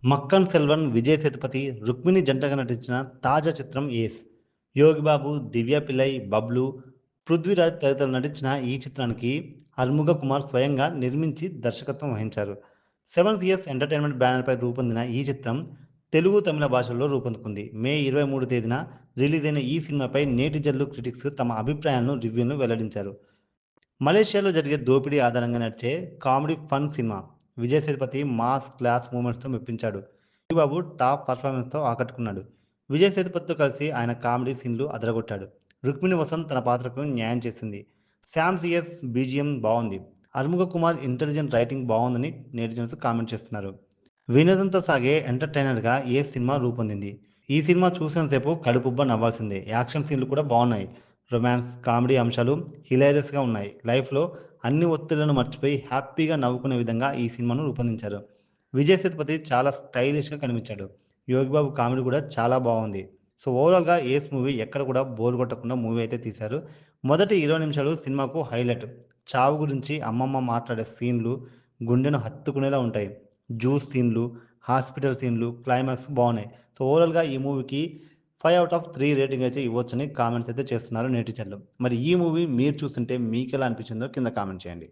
మక్కన్ సెల్వన్, విజయ్ సేతుపతి, రుక్మిణి జంటగా నటించిన తాజా చిత్రం 'ఏస్'. యోగి బాబు, దివ్య పిల్లై, బబ్లు, పృథ్వీరాజ్ తదితరులు నటించిన ఈ చిత్రానికి అర్ముగ కుమార్ స్వయంగా నిర్మించి దర్శకత్వం వహించారు. సెవెన్ సియర్స్ ఎంటర్టైన్మెంట్ బ్యానర్‌పై రూపొందిన ఈ చిత్రం తెలుగు, తమిళ భాషల్లో రూపొందుకుంది. మే 23 తేదీన రిలీజైన ఈ సినిమాపై నేటిజన్లు, క్రిటిక్స్ తమ అభిప్రాయాలను, రివ్యూలను వెల్లడించారు. మలేషియాలో జరిగే దోపిడీ ఆధారంగా నడిచే comedy fun cinema. Vijay Sethupathi mass, class మూమెంట్స్‌తో మెప్పించాడు. బాబు టాప్ పెర్ఫార్మెన్స్‌తో ఆకట్టుకున్నాడు. విజయ్ సేతుపతితో కలిసి ఆయన కామెడీ సీన్‌లు అదరగొట్టాడు. రుక్మిణి వసంత్ తన పాత్రకు న్యాయం చేసింది. శామ్ సియర్స్ బీజీఎం బావుంది. అర్ముగ కుమార్ ఇంటెలిజెంట్ రైటింగ్ బావుందని నెటిజన్స్ కామెంట్ చేస్తున్నారు. వినోదంతో సాగే ఎంటర్‌టైనర్‌గా ఏ సినిమా రూపొందింది. ఈ సినిమా చూసినంత సేపు కడుపుబ్బా నవ్వాల్సిందే. యాక్షన్ సీన్‌లు కూడా బావున్నాయి. రొమాన్స్, కామెడీ అంశాలు హిలేరియస్‌గా ఉన్నాయి. లైఫ్‌లో అన్ని ఒత్తిళ్లను మర్చిపోయి హ్యాపీగా నవ్వుకునే విధంగా ఈ సినిమాను రూపొందించారు. విజయ్ సేతుపతి చాలా స్టైలిష్‌గా కనిపించాడు. యోగిబాబు కామెడీ కూడా చాలా బావుంది. సో, ఓవరాల్‌గా 'ఏస్' మూవీ ఎక్కడ కూడా బోర్ కొట్టకుండా మూవీ అయితే తీశారు. మొదటి 20 నిమిషాలు సినిమాకు హైలైట్. చావు గురించి అమ్మమ్మ మాట్లాడే సీన్‌లు గుండెను హత్తుకునేలా ఉంటాయి. జ్యూస్ సీన్‌లు, హాస్పిటల్ సీన్‌లు, క్లైమాక్స్ బావున్నాయి. సో, ఓవరాల్‌గా ఈ మూవీకి 5/3 రేటింగ్ అయితే ఇవ్వొచ్చని కామెంట్స్ అయితే చేస్తున్నారు నెటిజన్లు. మరి ఈ మూవీ మీరు చూస్తుంటే మీకెలా అనిపించిందో కింద కామెంట్ చేయండి.